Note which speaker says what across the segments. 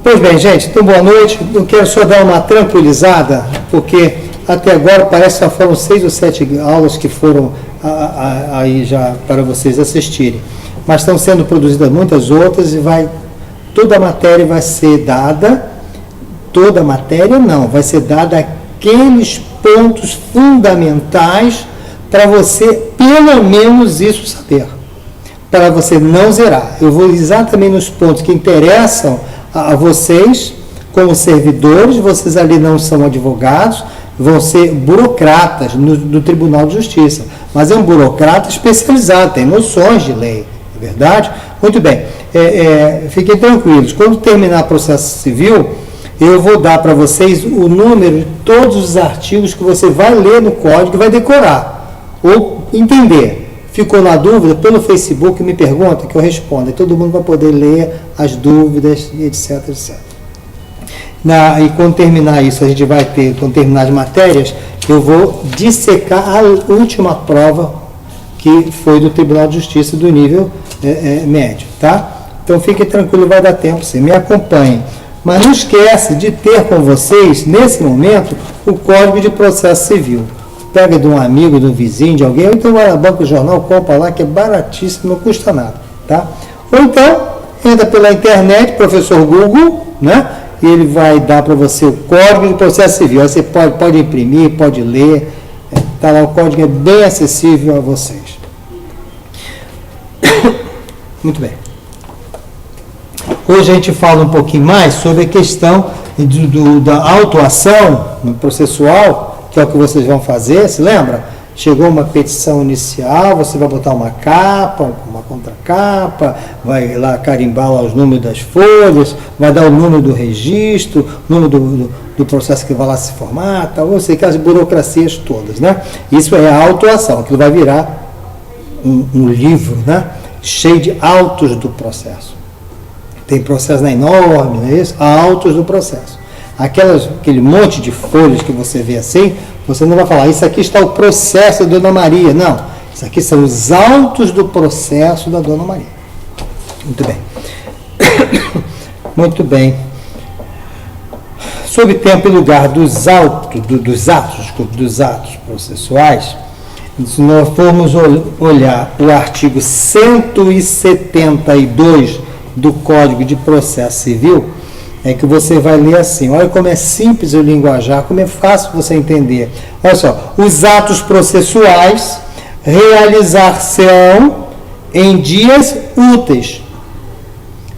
Speaker 1: Pois bem, gente, então boa noite. Eu quero só dar uma tranquilizada, porque até agora parece que só foram 6 ou 7 aulas que foram aí já para vocês assistirem. Mas estão sendo produzidas muitas outras e toda a matéria vai ser dada, toda a matéria não, vai ser dada aqueles pontos fundamentais para você, pelo menos isso saber, para você não zerar. Eu vou exatamente nos pontos que interessam a vocês, como servidores. Vocês ali não são advogados, vão ser burocratas no Tribunal de Justiça, mas é um burocrata especializado, tem noções de lei, é verdade? Muito bem, fiquem tranquilos, quando terminar o processo civil, eu vou dar para vocês o número de todos os artigos que você vai ler no código e vai decorar, ou entender. Ficou na dúvida, pelo Facebook me pergunta que eu respondo, e todo mundo vai poder ler as dúvidas, etc, etc. E quando terminar isso, a gente vai ter, quando terminar as matérias, eu vou dissecar a última prova que foi do Tribunal de Justiça do nível médio, tá? Então fique tranquilo, vai dar tempo, sim, me acompanhem. Mas não esquece de ter com vocês, nesse momento, o Código de Processo Civil. Pega de um amigo, de um vizinho, de alguém, ou então vai na banca do jornal, compra lá, que é baratíssimo, não custa nada, tá? Ou então, entra pela internet, professor Google, né? E ele vai dar para você o Código de Processo Civil. Aí você pode imprimir, pode ler, tá lá, o código é bem acessível a vocês. Muito bem. Hoje a gente fala um pouquinho mais sobre a questão da autuação no processual, que é o que vocês vão fazer, se lembra? Chegou uma petição inicial, você vai botar uma capa, uma contracapa, vai lá carimbar lá os números das folhas, vai dar o número do registro, o número do processo que vai lá se formar, tal, ou seja, aquelas burocracias todas, né? Isso é a autuação, aquilo vai virar um livro, né? Cheio de autos do processo. Tem processo enorme, não é isso? Autos do processo. Aquele monte de folhas que você vê assim, você não vai falar, isso aqui está o processo da Dona Maria. Não, isso aqui são os autos do processo da Dona Maria. Muito bem. Muito bem. Sob tempo e lugar dos atos processuais, se nós formos olhar o artigo 172 do Código de Processo Civil, é que você vai ler assim, olha como é simples o linguajar, como é fácil você entender. Olha só, os atos processuais realizar-se-ão em dias úteis,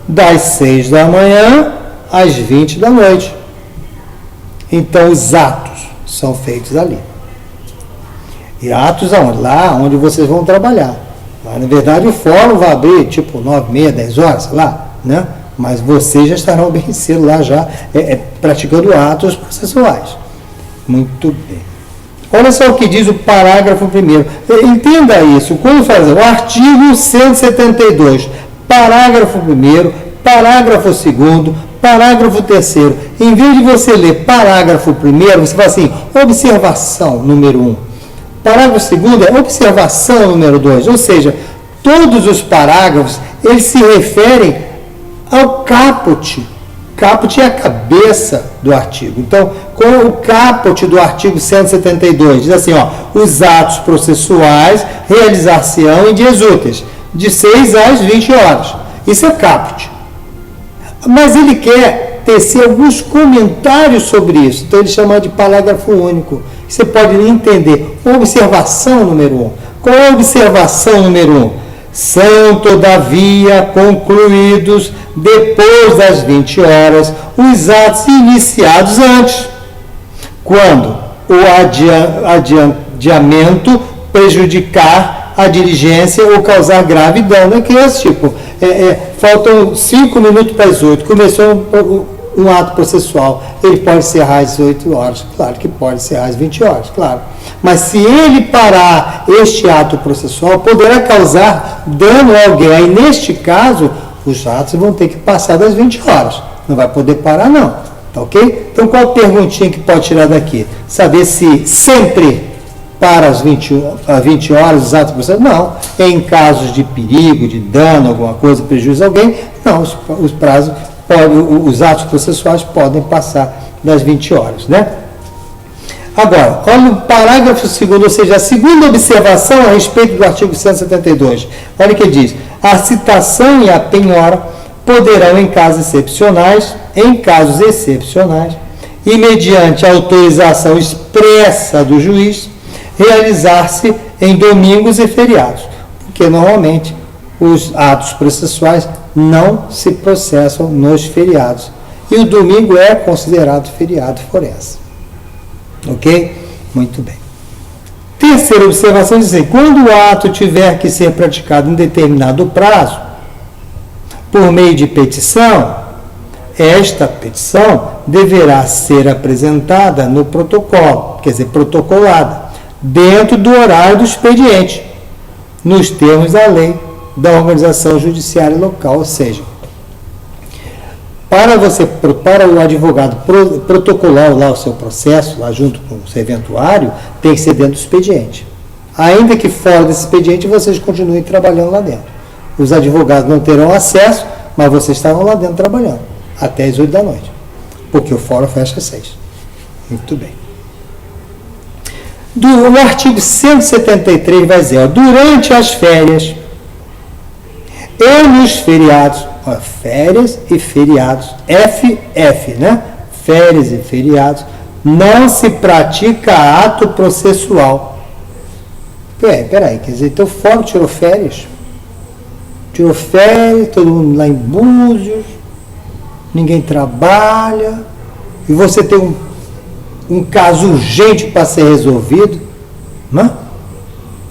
Speaker 1: das 6 da manhã às 20 da noite. Então, os atos são feitos ali. E atos aonde? Lá onde vocês vão trabalhar. Mas, na verdade, o fórum vai abrir, tipo, 9h30, 10 horas, sei lá, né? Mas vocês já estarão bem cedo lá já, praticando atos processuais. Muito bem. Olha só o que diz o parágrafo 1º. Entenda isso. Quando faz o artigo 172, parágrafo 1º, parágrafo 2º, parágrafo 3º. Em vez de você ler parágrafo 1º, você fala assim, observação número 1. Parágrafo 2º é observação número 2. Ou seja, todos os parágrafos, eles se referem ao caput. Caput é a cabeça do artigo. Então, com o caput do artigo 172, diz assim, ó, os atos processuais realizar-se-ão em dias úteis, de 6 às 20 horas. Isso é caput. Mas ele quer tecer alguns comentários sobre isso. Então, ele chama de parágrafo único. Você pode entender. Observação número 1. Qual é a observação número 1? São, todavia, concluídos, depois das 20 horas, os atos iniciados antes, quando o adiamento prejudicar a diligência ou causar grave dano. É que esse tipo, faltam 5 minutos para as 8, começou um ato processual, ele pode encerrar às 8 horas, claro que pode encerrar às 20 horas, claro. Mas se ele parar este ato processual, poderá causar dano a alguém. Aí, neste caso, os atos vão ter que passar das 20 horas. Não vai poder parar, não. Tá ok? Então, qual a perguntinha que pode tirar daqui? Saber se sempre para as 20 horas os atos processuais? Não. Em casos de perigo, de dano, alguma coisa, prejuízo a alguém, não. Os prazos os atos processuais podem passar das 20 horas, né? Agora, olha o parágrafo 2º, ou seja, a segunda observação a respeito do artigo 172. Olha o que diz: a citação e a penhora poderão, em casos excepcionais, e mediante autorização expressa do juiz, realizar-se em domingos e feriados, porque normalmente os atos processuais não se processam nos feriados. E o domingo é considerado feriado forense. Ok? Muito bem. Terceira observação diz assim: quando o ato tiver que ser praticado em determinado prazo, por meio de petição, esta petição deverá ser apresentada no protocolo, quer dizer, protocolada, dentro do horário do expediente, nos termos da lei da organização judiciária local, ou seja, para o advogado protocolar lá o seu processo, lá junto com o serventuário, tem que ser dentro do expediente. Ainda que fora desse expediente, vocês continuem trabalhando lá dentro. Os advogados não terão acesso, mas vocês estavam lá dentro trabalhando, até as 8 da noite, porque o fórum fecha às 6. Muito bem. O artigo 173 vai dizer, durante as férias e nos feriados, férias e feriados, FF, né? Férias e feriados, não se pratica ato processual. Peraí, quer dizer, então o fórum tirou férias, todo mundo lá em Búzios, ninguém trabalha, e você tem um caso urgente para ser resolvido, né?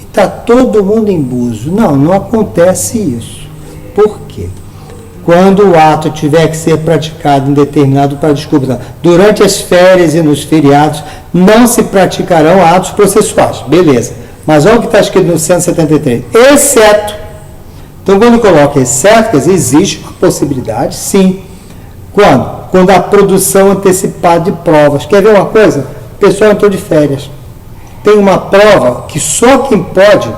Speaker 1: E está todo mundo em Búzios. Não acontece isso. Por quê? Quando o ato tiver que ser praticado em determinado para desculpa, durante as férias e nos feriados, não se praticarão atos processuais. Beleza. Mas olha o que está escrito no 173. Exceto. Então, quando coloca exceto, quer dizer, existe uma possibilidade, sim. Quando? Quando a produção antecipada de provas. Quer ver uma coisa? O pessoal entrou de férias. Tem uma prova que só quem pode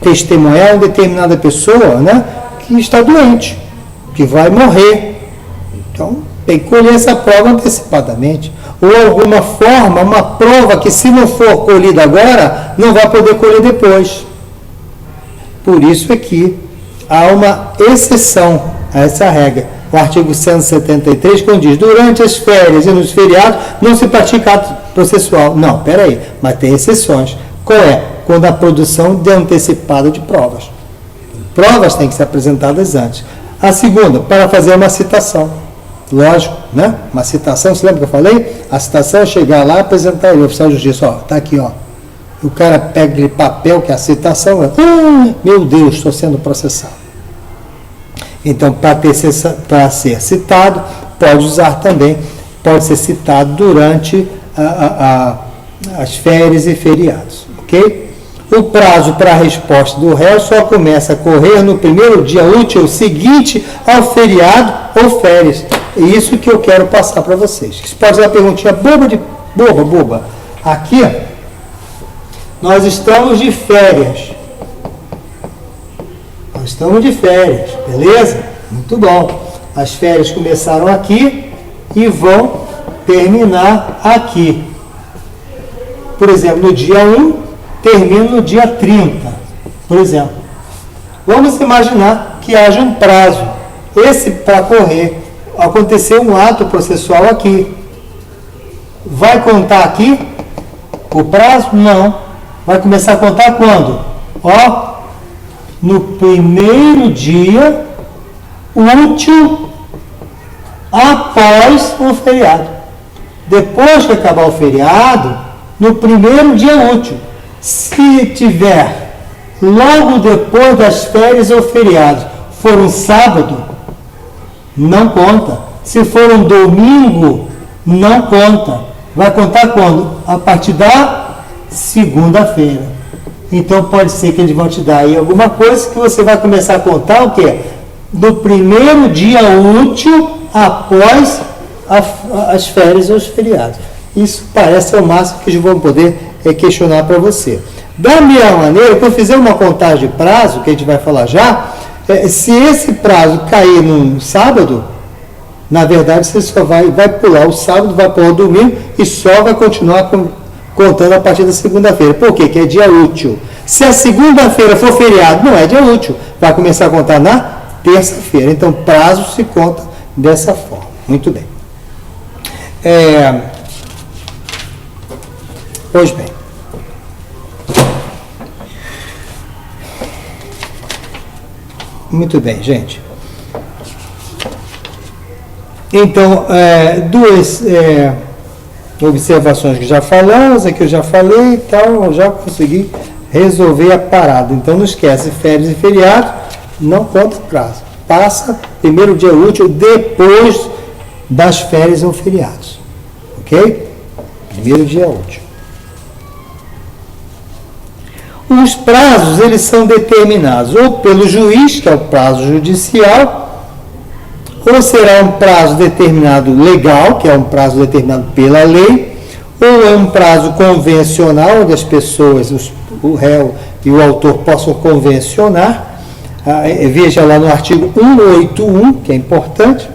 Speaker 1: testemunhar uma determinada pessoa, né, que está doente, que vai morrer. Então, tem que colher essa prova antecipadamente. Ou alguma forma, uma prova que, se não for colhida agora, não vai poder colher depois. Por isso é que há uma exceção a essa regra. O artigo 173, quando diz, durante as férias e nos feriados, não se pratica ato processual. Não, peraí, mas tem exceções. Qual é? Quando a produção de antecipada de provas. Provas têm que ser apresentadas antes. A segunda, para fazer uma citação. Lógico, né? Uma citação, você lembra que eu falei? A citação é chegar lá e apresentar ele, o oficial de justiça, ó, tá aqui, ó. O cara pega aquele papel que é a citação, meu Deus, estou sendo processado. Então, para ser citado, pode usar também, pode ser citado durante as férias e feriados, ok? O prazo para a resposta do réu só começa a correr no primeiro dia útil seguinte ao feriado ou férias. É isso que eu quero passar para vocês. Isso pode ser uma perguntinha boba. Aqui, nós estamos de férias. Beleza? Muito bom. As férias começaram aqui e vão terminar aqui. Por exemplo, no dia 1, termina no dia 30, por exemplo. Vamos imaginar que haja um prazo. Esse para correr, aconteceu um ato processual aqui. Vai contar aqui o prazo? Não. Vai começar a contar quando? Ó, no primeiro dia útil após o feriado. Depois que acabar o feriado, no primeiro dia útil. Se tiver logo depois das férias ou feriados, for um sábado, não conta. Se for um domingo, não conta. Vai contar quando? A partir da segunda-feira. Então pode ser que eles vão te dar aí alguma coisa que você vai começar a contar o quê? No primeiro dia útil após as férias ou os feriados. Isso parece o máximo que eles vão poder questionar para você. Da mesma maneira, quando fizer uma contagem de prazo, que a gente vai falar já, Se esse prazo cair num sábado, na verdade você só vai pular o sábado, vai pular o domingo e só vai continuar contando a partir da segunda-feira. Por quê? Que é dia útil. Se a segunda-feira for feriado, não é dia útil. Vai começar a contar na terça-feira. Então, prazo se conta dessa forma. Muito bem. Pois bem. Muito bem, gente. Então, duas observações que já falamos, aqui eu já falei e tal, eu já consegui resolver a parada. Então, não esquece, férias e feriados, não conta prazo. Passa primeiro dia útil depois das férias ou feriados. Ok? Primeiro dia útil. Os prazos, eles são determinados ou pelo juiz, que é o prazo judicial, ou será um prazo determinado legal, que é um prazo determinado pela lei, ou é um prazo convencional, onde as pessoas, o réu e o autor possam convencionar. Veja lá no artigo 181, que é importante.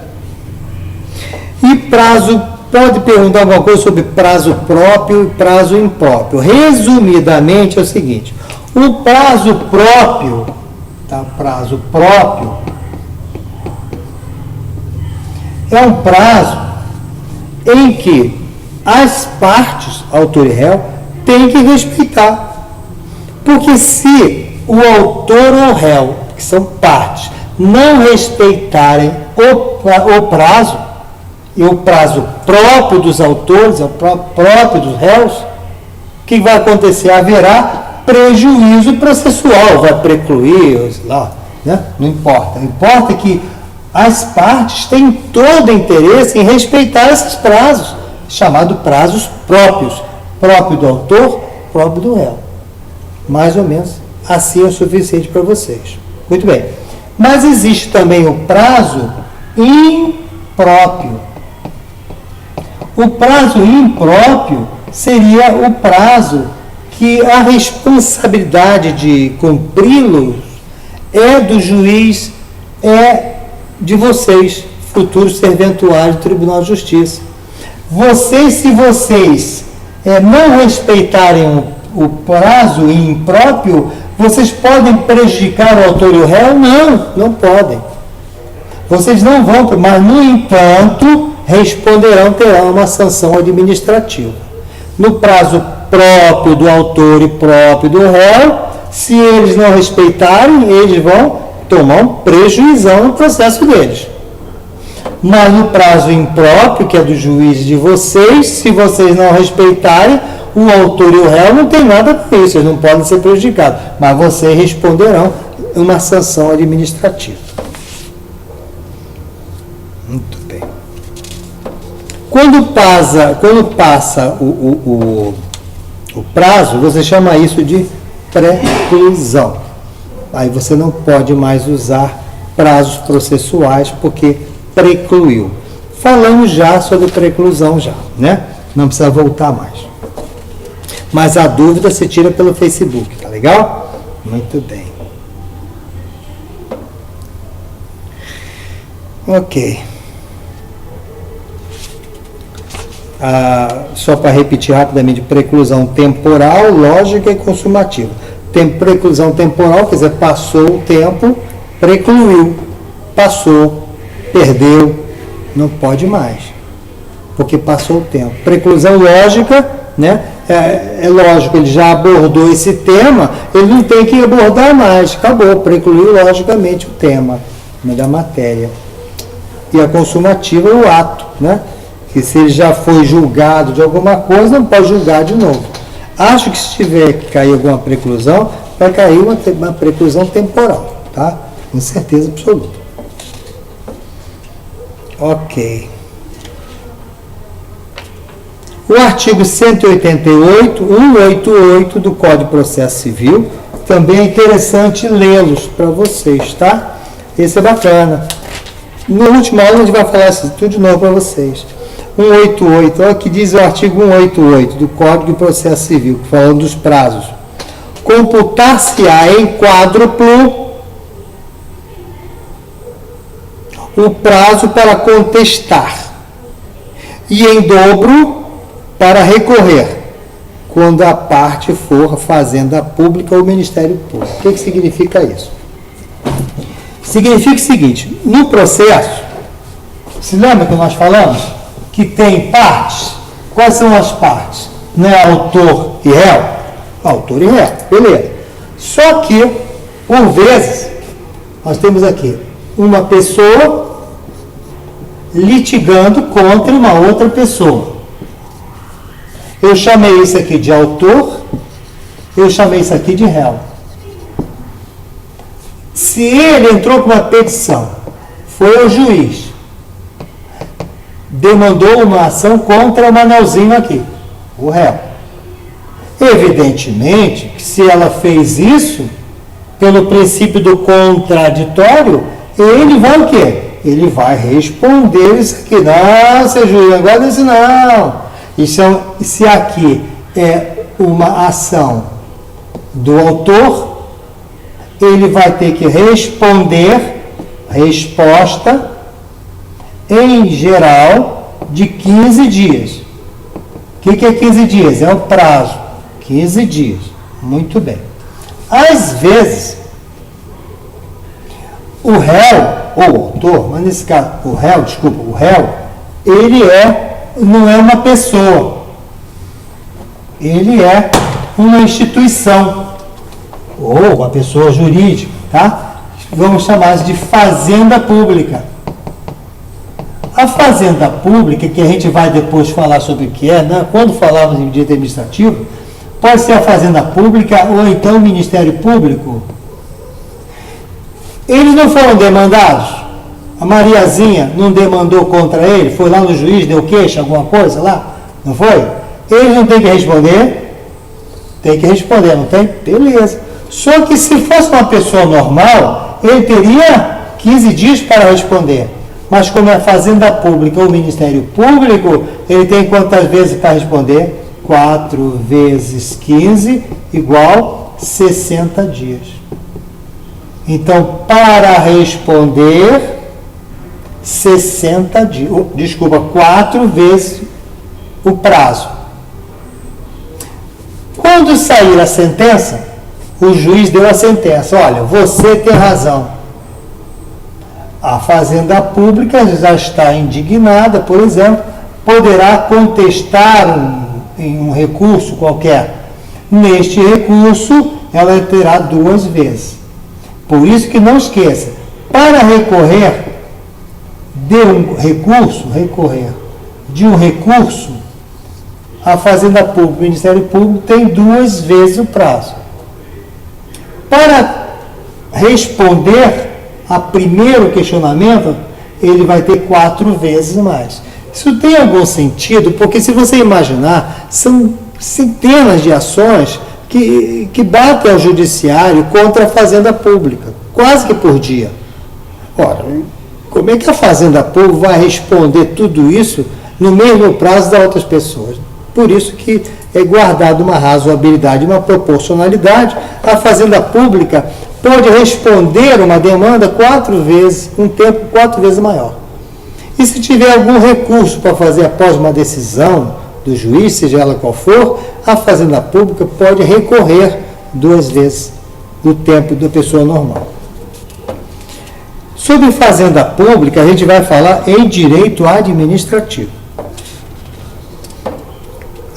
Speaker 1: E prazo, pode perguntar alguma coisa sobre prazo próprio e prazo impróprio. Resumidamente é o seguinte: o prazo próprio, tá? Prazo próprio é um prazo em que as partes, autor e réu, têm que respeitar. Porque se o autor ou réu, que são partes, não respeitarem o prazo, e o prazo próprio dos autores, o próprio dos réus, o que vai acontecer? Haverá prejuízo processual, vai precluir, sei lá, né? Não importa. Importa que as partes têm todo interesse em respeitar esses prazos, chamados prazos próprios, próprio do autor, próprio do réu. Mais ou menos assim é o suficiente para vocês. Muito bem. Mas existe também o prazo impróprio. O prazo impróprio seria o prazo que a responsabilidade de cumpri-los é do juiz, é de vocês, futuros serventuários do Tribunal de Justiça. Se vocês não respeitarem o prazo impróprio, vocês podem prejudicar o autor e o réu? Não podem. Vocês não vão, mas no entanto, terão uma sanção administrativa. No prazo próprio do autor e próprio do réu, se eles não respeitarem, eles vão tomar um prejuízo no processo deles. Mas no prazo impróprio, que é do juiz de vocês, se vocês não respeitarem, o autor e o réu não tem nada com isso, eles não podem ser prejudicados, mas vocês responderão uma sanção administrativa. Muito bem. Quando passa o prazo, você chama isso de preclusão. Aí você não pode mais usar prazos processuais porque precluiu. Falamos já sobre preclusão já, né? Não precisa voltar mais. Mas a dúvida você tira pelo Facebook, tá legal? Muito bem. Ok. Só para repetir rapidamente: preclusão temporal, lógica e consumativa. Tem preclusão temporal, quer dizer, passou o tempo, precluiu, passou, perdeu, não pode mais, porque passou o tempo. Preclusão lógica, né? É lógico, ele já abordou esse tema, ele não tem que abordar mais, acabou, precluiu logicamente o tema da matéria. E a consumativa é o ato, né? Que se ele já foi julgado de alguma coisa, não pode julgar de novo. Acho que se tiver que cair alguma preclusão, vai cair uma preclusão temporal, tá? Com certeza absoluta. Ok. O artigo 188 do Código de Processo Civil, também é interessante lê-los para vocês, tá? Esse é bacana. No último aula a gente vai falar isso tudo de novo para vocês. 188, olha o que diz o artigo 188 do Código de Processo Civil, falando dos prazos. Computar-se-á em quádruplo o prazo para contestar e em dobro para recorrer, quando a parte for Fazenda Pública ou Ministério Público. O que significa isso? Significa o seguinte: no processo, se lembra que nós falamos que tem partes? Quais são as partes? Não é autor e réu? Autor e réu, beleza. Só que, por vezes, nós temos aqui uma pessoa litigando contra uma outra pessoa. Eu chamei isso aqui de autor, eu chamei isso aqui de réu. Se ele entrou com uma petição, foi ao juiz, demandou uma ação contra o Manelzinho aqui, o réu. Evidentemente, que se ela fez isso, pelo princípio do contraditório, ele vai o quê? Ele vai responder isso aqui. Não, seu juiz, agora isso não. Se aqui é uma ação do autor, ele vai ter que responder, resposta, em geral, de 15 dias. O que é 15 dias? É o prazo. 15 dias. Muito bem. Às vezes, o réu, ou o autor, mas nesse caso, o réu, ele não é uma pessoa. Ele é uma instituição, ou uma pessoa jurídica, tá? Vamos chamar de fazenda pública. A fazenda pública, que a gente vai depois falar sobre o que é, né? Quando falarmos em direito administrativo, pode ser a fazenda pública ou então o Ministério Público. Eles não foram demandados? A Mariazinha não demandou contra ele? Foi lá no juiz, deu queixa, alguma coisa lá? Não foi? Eles não têm que responder? Tem que responder, não tem? Beleza. Só que se fosse uma pessoa normal, ele teria 15 dias para responder. Mas como é fazenda pública ou Ministério Público, ele tem quantas vezes para responder? 4 vezes 15 igual 60 dias. Então, para responder, 60 dias. Desculpa, 4 vezes o prazo. Quando sair a sentença, o juiz deu a sentença. Olha, você tem razão. A Fazenda Pública já está indignada, por exemplo, poderá contestar um recurso qualquer. Neste recurso, ela terá 2 vezes. Por isso que não esqueça, para recorrer de um recurso, a Fazenda Pública, o Ministério Público tem 2 vezes o prazo. Para responder a primeiro questionamento, ele vai ter 4 vezes mais. Isso tem algum sentido, porque se você imaginar, são centenas de ações que batem ao judiciário contra a Fazenda Pública, quase que por dia. Ora, como é que a Fazenda Pública vai responder tudo isso no mesmo prazo das outras pessoas? Por isso que é guardado uma razoabilidade, uma proporcionalidade. A Fazenda Pública pode responder uma demanda 4 vezes, um tempo 4 vezes maior. E se tiver algum recurso para fazer após uma decisão do juiz, seja ela qual for, a Fazenda Pública pode recorrer 2 vezes o tempo da pessoa normal. Sobre Fazenda Pública, a gente vai falar em direito administrativo.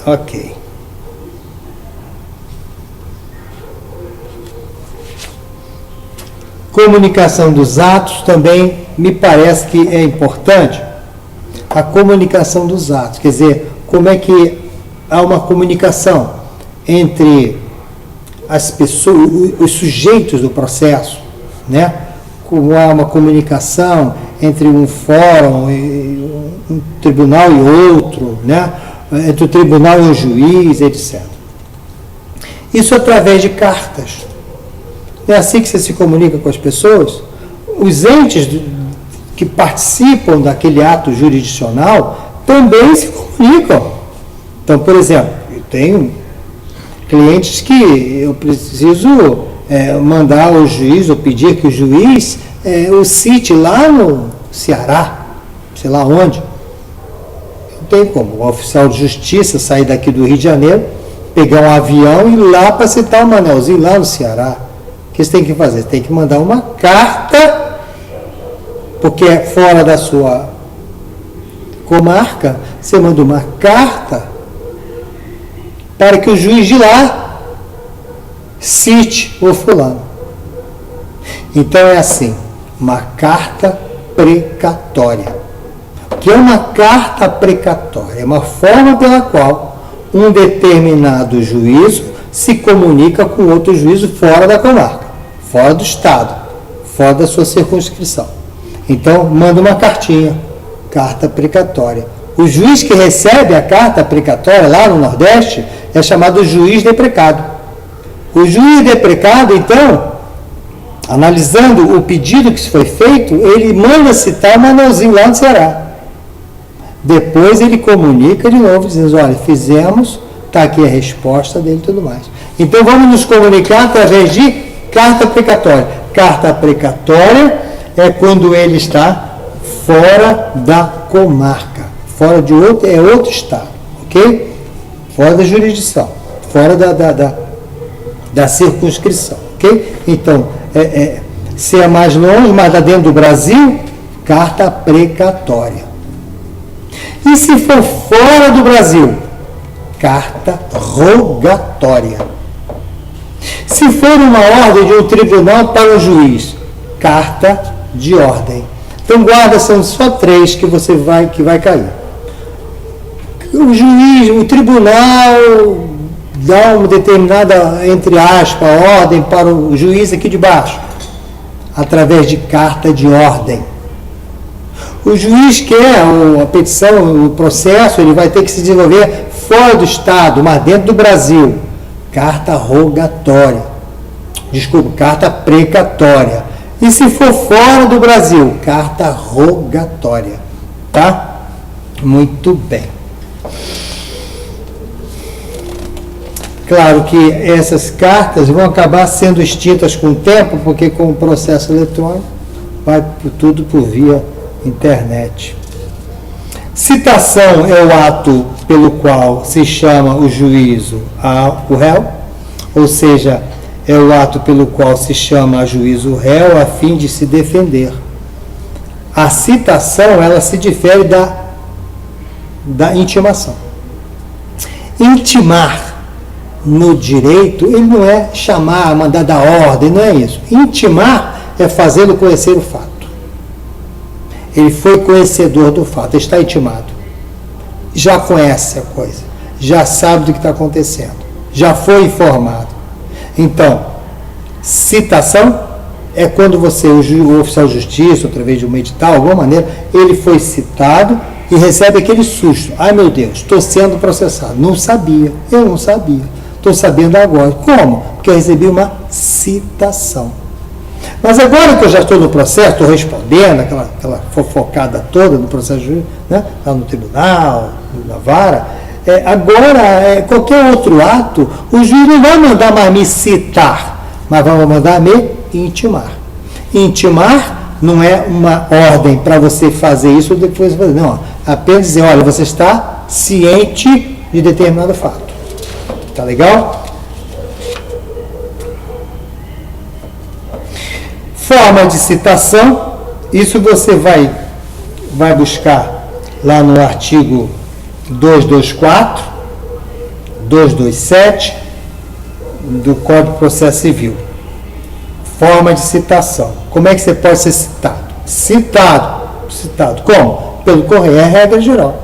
Speaker 1: Ok. Comunicação dos atos também me parece que é importante. A comunicação dos atos, quer dizer, como é que há uma comunicação entre as pessoas, os sujeitos do processo, né? Como há uma comunicação entre um fórum, um tribunal e outro, né? Entre o tribunal e o juiz, etc. Isso através de cartas. É assim que você se comunica com as pessoas. Os entes que participam daquele ato jurisdicional também se comunicam. Então, por exemplo, eu tenho clientes que eu preciso mandar ao juiz ou pedir que o juiz o cite lá Ceará, sei lá onde. Não tem como. O oficial de justiça sair daqui do Rio de Janeiro, pegar um avião e ir lá para citar o Manelzinho, lá no Ceará. O que você tem que fazer? Você tem que mandar uma carta, porque é fora da sua comarca, você manda uma carta para que o juiz de lá cite o fulano. Então é assim, uma carta precatória. O que é uma carta precatória? É uma forma pela qual um determinado juízo se comunica com outro juízo fora da comarca, fora do estado, fora da sua circunscrição. Então, manda uma cartinha, carta precatória. O juiz que recebe a carta precatória lá no Nordeste é chamado juiz deprecado. O juiz deprecado, então, analisando o pedido que foi feito, ele manda citar o Manelzinho lá no Ceará. Depois ele comunica de novo, dizendo, olha, fizemos, está aqui a resposta dele e tudo mais. Então vamos nos comunicar através de carta precatória. Carta precatória é quando ele está fora da comarca, fora de outro, é outro estado, ok? Fora da jurisdição, fora da circunscrição, ok? Então, se é mais longe, mas dentro do Brasil, carta precatória. E se for fora do Brasil, carta rogatória. Se for uma ordem de um tribunal para o juiz, carta de ordem. Então guarda, são só 3 que vai cair. O juiz, o tribunal dá uma determinada, entre aspas, ordem para o juiz aqui de baixo, através de carta de ordem. O juiz quer a petição, o processo, ele vai ter que se desenvolver fora do estado, mas dentro do Brasil. Carta rogatória. Desculpa, carta precatória. E se for fora do Brasil, carta rogatória. Tá? Muito bem. Claro que essas cartas vão acabar sendo extintas com o tempo, porque com o processo eletrônico vai tudo por via internet. Citação é o ato pelo qual se chama o juízo ao réu, ou seja, é o ato pelo qual se chama a juízo o réu a fim de se defender. A citação, ela se difere da intimação. Intimar no direito, ele não é chamar, mandar dar ordem, não é isso. Intimar é fazê-lo conhecer o fato. Ele foi conhecedor do fato, está intimado. Já conhece a coisa, já sabe do que está acontecendo, já foi informado. Então, citação é quando você, o oficial de justiça, através de um edital, de alguma maneira, ele foi citado e recebe aquele susto. Ai meu Deus, estou sendo processado. Não sabia, eu não sabia. Estou sabendo agora. Como? Porque eu recebi uma citação. Mas agora que eu já estou no processo, estou respondendo, aquela fofocada toda no processo jurídico, né? Lá no tribunal, na vara, agora, qualquer outro ato, o juiz não vai mandar mais me citar, mas vai mandar me intimar. Intimar não é uma ordem para você fazer isso ou depois fazer, não. Apenas dizer, olha, você está ciente de determinado fato. Tá legal? Forma de citação, isso você vai buscar lá no artigo 224, 227 do Código de Processo Civil. Forma de citação. Como é que você pode ser citado? Citado como? Pelo correio, é a regra geral.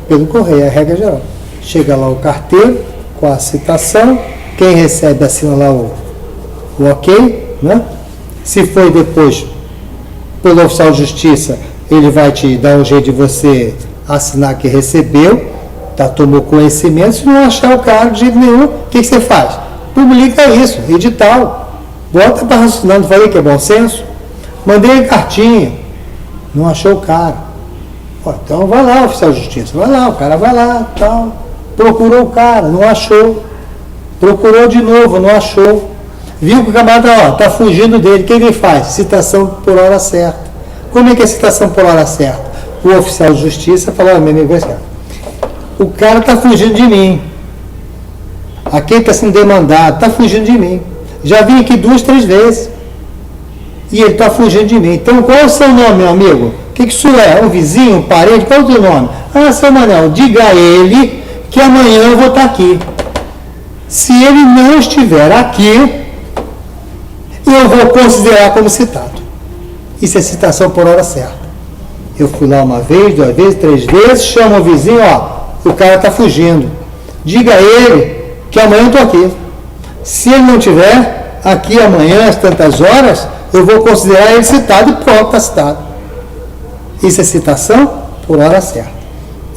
Speaker 1: Pelo correio, é a regra geral. Chega lá o carteiro com a citação, quem recebe assina lá o ok, né? Se for depois pelo oficial de justiça, ele vai te dar um jeito de você assinar que recebeu, tá, tomou conhecimento. Se não achar o cara de jeito nenhum, o que você faz? Publica isso, edital. Bota para raciocinar, não falei que é bom senso? Mandei a cartinha, não achou o cara. Então vai lá, oficial de justiça, vai lá, o cara vai lá, tal. Procurou o cara, não achou. Procurou de novo, não achou. Viu que o camarada está fugindo dele, o que ele faz? Citação por hora certa. Como é que é a citação por hora certa? O oficial de justiça falou, meu amigo, o cara está fugindo de mim. Aquele está sendo demandado, está fugindo de mim. Já vim aqui 2, 3 vezes. E ele está fugindo de mim. Então, qual é o seu nome, meu amigo? O que isso é? Um vizinho, um parente? Qual é o teu nome? Ah, seu Manel, diga a ele que amanhã eu vou estar aqui. Se ele não estiver aqui, eu vou considerar como citado. Isso é citação por hora certa. Eu fui lá 1 vez, 2 vezes, 3 vezes, chamo o vizinho, o cara está fugindo. Diga a ele que amanhã eu estou aqui. Se ele não estiver aqui amanhã, às tantas horas, eu vou considerar ele citado e pronto, está citado. Isso é citação por hora certa.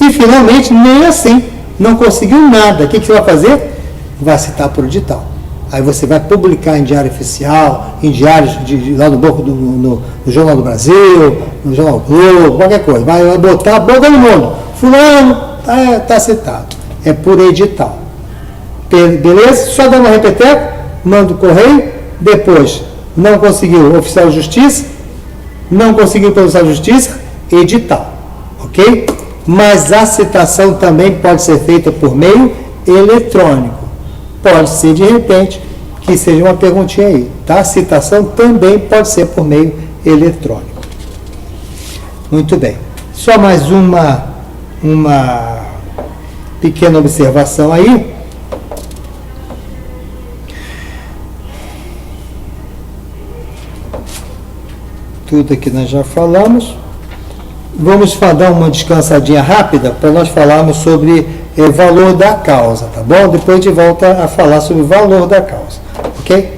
Speaker 1: E finalmente, nem assim, não conseguiu nada. O que você vai fazer? Vai citar por edital. Aí você vai publicar em diário oficial, em diários lá no banco no Jornal do Brasil, no Jornal Globo, qualquer coisa. Vai botar a boca no mundo. Fulano está citado. É por edital. Beleza? Só dá uma repeteca, manda o correio, depois não conseguiu oficial de justiça, não conseguiu pelo oficial de justiça, edital. Ok? Mas a citação também pode ser feita por meio eletrônico. Pode ser, de repente, que seja uma perguntinha aí, tá? A citação também pode ser por meio eletrônico. Muito bem. Só mais uma pequena observação aí. Tudo aqui nós já falamos. Vamos dar uma descansadinha rápida para nós falarmos sobre valor da causa, tá bom? Depois a gente volta a falar sobre o valor da causa, ok?